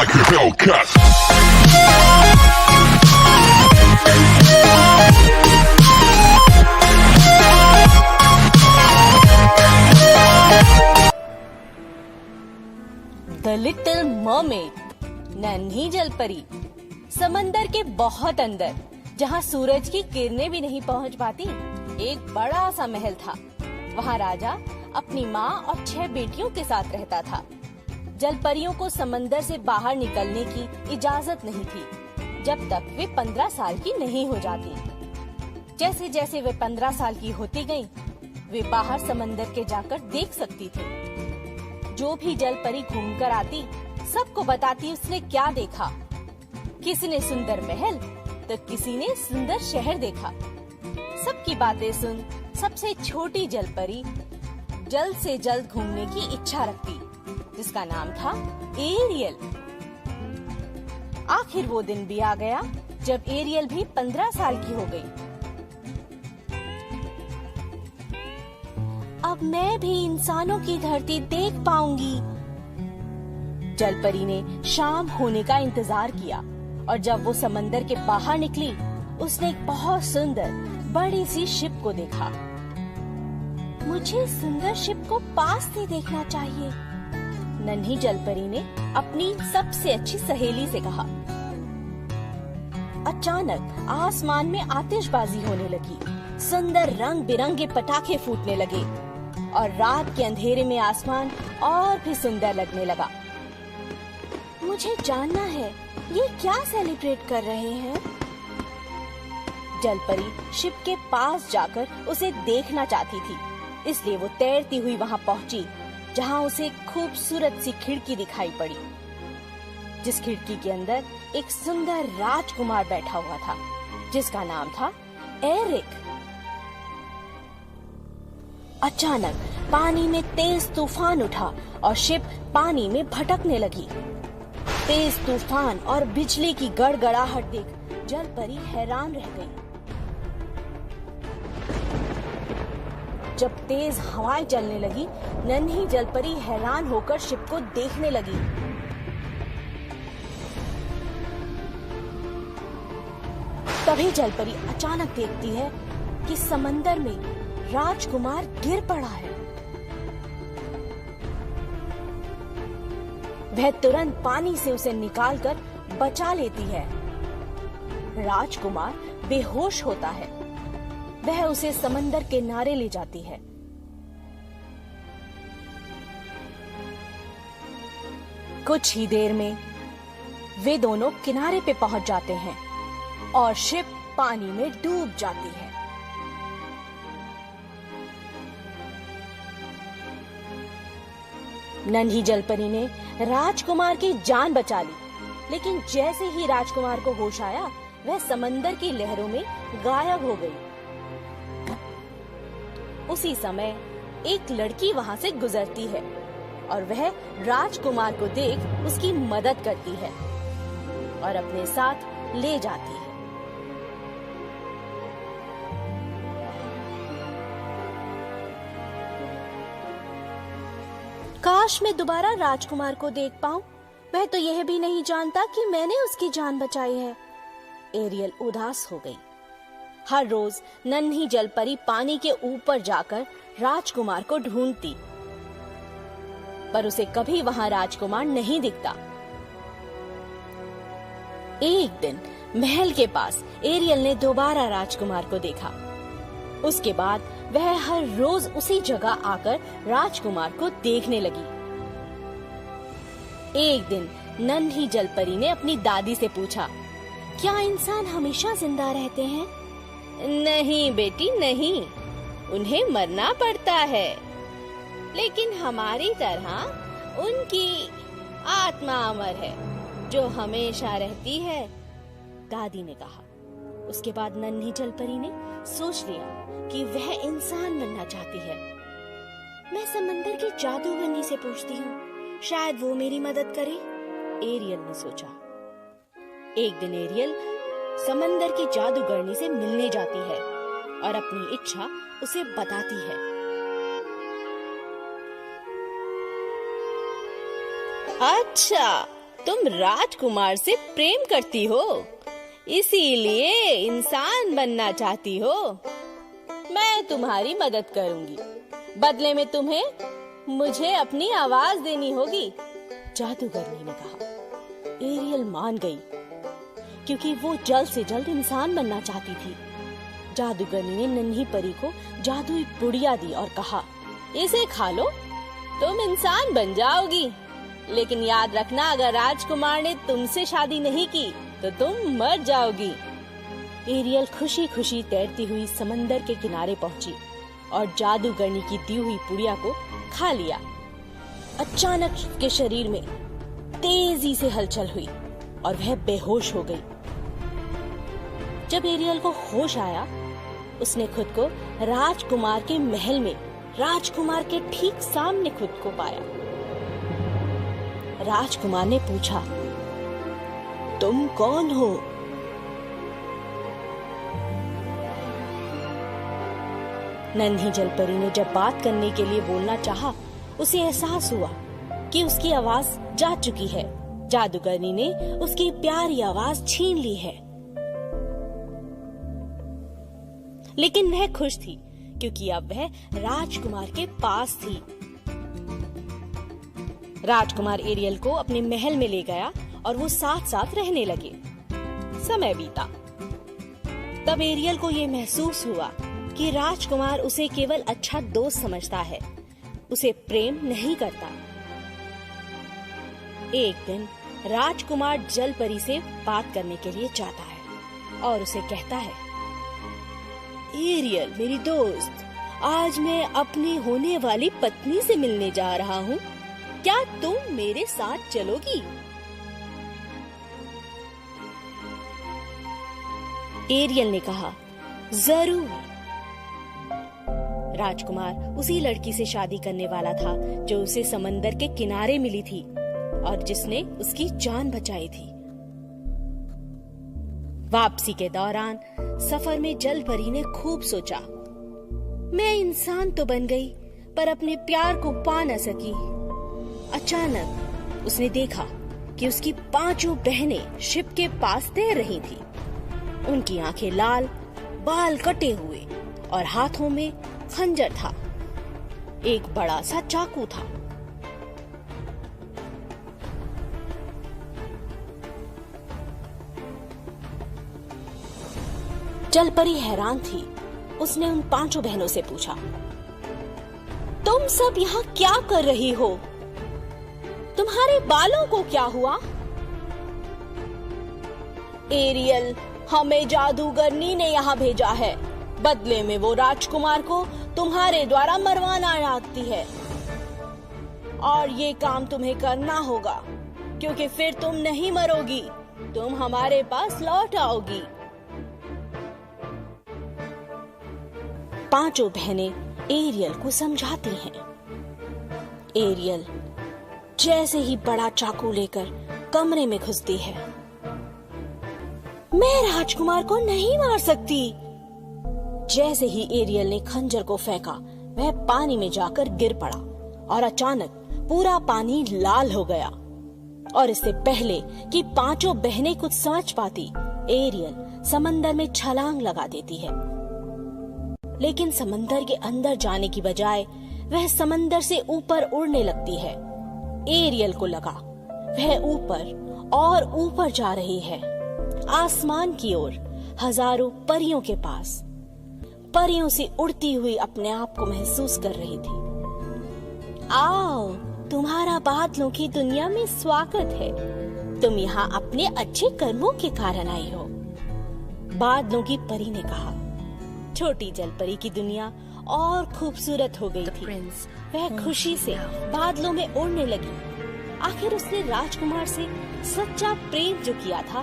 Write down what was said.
like a Hellcat. The little mermaid, नन्ही जलपरी। समंदर के बहुत अंदर, जहाँ सूरज की किरणें भी नहीं पहुँच पाती, एक बड़ा सा महल था। वहाँ राजा अपनी माँ और 6 बेटियों के साथ रहता था। जलपरियों को समंदर से बाहर निकलने की इजाजत नहीं थी जब तक वे 15 साल की नहीं हो जाती। जैसे जैसे वे 15 साल की होती गईं, वे बाहर समंदर के जाकर देख सकती थी। जो भी जलपरी घूमकर आती, सबको बताती उसने क्या देखा। किसी ने सुंदर महल तो किसी ने सुंदर शहर देखा। सबकी बातें सुन सबसे छोटी जलपरी जल्द से जल्द घूमने की इच्छा रखती, जिसका नाम था एरियल। आखिर वो दिन भी आ गया जब एरियल भी 15 साल की हो गई। अब मैं भी इंसानों की धरती देख पाऊंगी। जलपरी ने शाम होने का इंतजार किया और जब वो समंदर के बाहर निकली, उसने एक बहुत सुंदर बड़ी सी शिप को देखा। मुझे सुंदर शिप को पास से देखना चाहिए, नन्ही जलपरी ने अपनी सबसे अच्छी सहेली से कहा। अचानक आसमान में आतिशबाजी होने लगी, सुंदर रंग बिरंगे पटाखे फूटने लगे और रात के अंधेरे में आसमान और भी सुंदर लगने लगा। मुझे जानना है, ये क्या सेलिब्रेट कर रहे हैं? जलपरी शिप के पास जाकर उसे देखना चाहती थी, इसलिए वो तैरती हुई वहां पहुंची, जहां उसे खूबसूरत सी खिड़की दिखाई पड़ी, जिस खिड़की के अंदर एक सुंदर राजकुमार बैठा हुआ था, जिसका नाम था एरिक। अचानक पानी में तेज तूफान उठा और शिप पानी में भटकने लगी। तेज तूफान और बिजली की गड़गड़ाहट देख जलपरी हैरान रह गई। जब तेज हवाएं चलने लगी, नन्ही जलपरी हैरान होकर शिप को देखने लगी। तभी जलपरी अचानक देखती है कि समंदर में राजकुमार गिर पड़ा है। वह तुरंत पानी से उसे निकालकर बचा लेती है। राजकुमार बेहोश होता है। वह उसे समंदर के किनारे ले जाती है। कुछ ही देर में वे दोनों किनारे पे पहुंच जाते हैं और शिप पानी में डूब जाती है। नन्ही जलपरी ने राजकुमार की जान बचा ली, लेकिन जैसे ही राजकुमार को होश आया, वह समंदर की लहरों में गायब हो गई। उसी समय एक लड़की वहां से गुजरती है और वह राजकुमार को देख उसकी मदद करती है और अपने साथ ले जाती है। काश मैं दोबारा राजकुमार को देख पाऊं। वह तो यह भी नहीं जानता कि मैंने उसकी जान बचाई है। एरियल उदास हो गई। हर रोज नन्ही जलपरी पानी के ऊपर जाकर राजकुमार को ढूंढती, पर उसे कभी वहां राजकुमार नहीं दिखता। एक दिन महल के पास एरियल ने दोबारा राजकुमार को देखा। उसके बाद वह हर रोज उसी जगह आकर राजकुमार को देखने लगी। एक दिन नन्ही जलपरी ने अपनी दादी से पूछा, क्या इंसान हमेशा जिंदा रहते हैं? नहीं बेटी नहीं, उन्हें मरना पड़ता है, लेकिन हमारी तरह उनकी आत्मा अमर है जो हमेशा रहती है, दादी ने कहा। उसके बाद नन्ही जलपरी ने सोच लिया कि वह इंसान बनना चाहती है। मैं समंदर की जादूगरनी से पूछती हूँ, शायद वो मेरी मदद करे, एरियल ने सोचा। एक दिन एरियल समंदर की जादूगरनी से मिलने जाती है और अपनी इच्छा उसे बताती है। अच्छा, तुम राजकुमार से प्रेम करती हो, इसीलिए इंसान बनना चाहती हो। मैं तुम्हारी मदद करूंगी, बदले में तुम्हें मुझे अपनी आवाज देनी होगी, जादूगरनी ने कहा। एरियल मान गई, क्योंकि वो जल्द से जल्द इंसान बनना चाहती थी। जादूगरनी ने नन्ही परी को जादुई पुड़िया दी और कहा, इसे खा लो, तुम इंसान बन जाओगी। लेकिन याद रखना, अगर राजकुमार ने तुमसे शादी नहीं की तो तुम मर जाओगी। एरियल खुशी खुशी तैरती हुई समंदर के किनारे पहुंची और जादूगरनी की दी हुई पुड़िया को खा लिया। अचानक उसके शरीर में तेजी से हलचल हुई और वह बेहोश हो गई। जब एरियल को होश आया, उसने खुद को राजकुमार के महल में राजकुमार के ठीक सामने खुद को पाया। राजकुमार ने पूछा, तुम कौन हो? नन्ही जलपरी ने जब बात करने के लिए बोलना चाहा, उसे एहसास हुआ कि उसकी आवाज जा चुकी है। जादूगरनी ने उसकी प्यारी आवाज छीन ली है। लेकिन वह खुश थी, क्योंकि अब वह राजकुमार के पास थी। राजकुमार एरियल को अपने महल में ले गया और वो साथ साथ रहने लगे। समय बीता। तब एरियल को ये महसूस हुआ कि राजकुमार उसे केवल अच्छा दोस्त समझता है, उसे प्रेम नहीं करता। एक दिन राजकुमार जलपरी से बात करने के लिए जाता है और उसे कहता है, एरियल मेरी दोस्त, आज मैं अपनी होने वाली पत्नी से मिलने जा रहा हूँ, क्या तुम मेरे साथ चलोगी? एरियल ने कहा, जरूर। राजकुमार उसी लड़की से शादी करने वाला था जो उसे समंदर के किनारे मिली थी और जिसने उसकी जान बचाई थी। वापसी के दौरान सफर में जलपरी ने खूब सोचा, मैं इंसान तो बन गई, पर अपने प्यार को पा न सकी। अचानक उसने देखा कि उसकी 5 बहनें शिप के पास तैर रही थी। उनकी आंखें लाल, बाल कटे हुए और हाथों में खंजर था। एक बड़ा सा चाकू था। जलपरी हैरान थी। उसने उन 5 बहनों से पूछा, तुम सब यहाँ क्या कर रही हो? तुम्हारे बालों को क्या हुआ? एरियल, हमें जादूगरनी ने यहाँ भेजा है। बदले में वो राजकुमार को तुम्हारे द्वारा मरवाना चाहती है और ये काम तुम्हें करना होगा, क्योंकि फिर तुम नहीं मरोगी, तुम हमारे पास लौट आओगी। 5 बहनें एरियल को समझाती हैं। एरियल जैसे ही बड़ा चाकू लेकर कमरे में घुसती है, मैं राजकुमार को नहीं मार सकती। जैसे ही एरियल ने खंजर को फेंका, वह पानी में जाकर गिर पड़ा और अचानक पूरा पानी लाल हो गया। और इससे पहले कि 5 बहनें कुछ समझ पाती, एरियल समंदर में छलांग लगा देती है। लेकिन समंदर के अंदर जाने की बजाय वह समंदर से ऊपर उड़ने लगती है। एरियल को लगा वह ऊपर और ऊपर जा रही है, आसमान की ओर, हजारों परियों के पास। परियों से उड़ती हुई अपने आप को महसूस कर रही थी। आओ, तुम्हारा बादलों की दुनिया में स्वागत है। तुम यहाँ अपने अच्छे कर्मों के कारण आई हो। बादलों की परी ने कहा। छोटी जलपरी की दुनिया और खूबसूरत हो गई थी। वह खुशी से बादलों में उड़ने लगी। आखिर उसने राजकुमार से सच्चा प्रेम जो किया था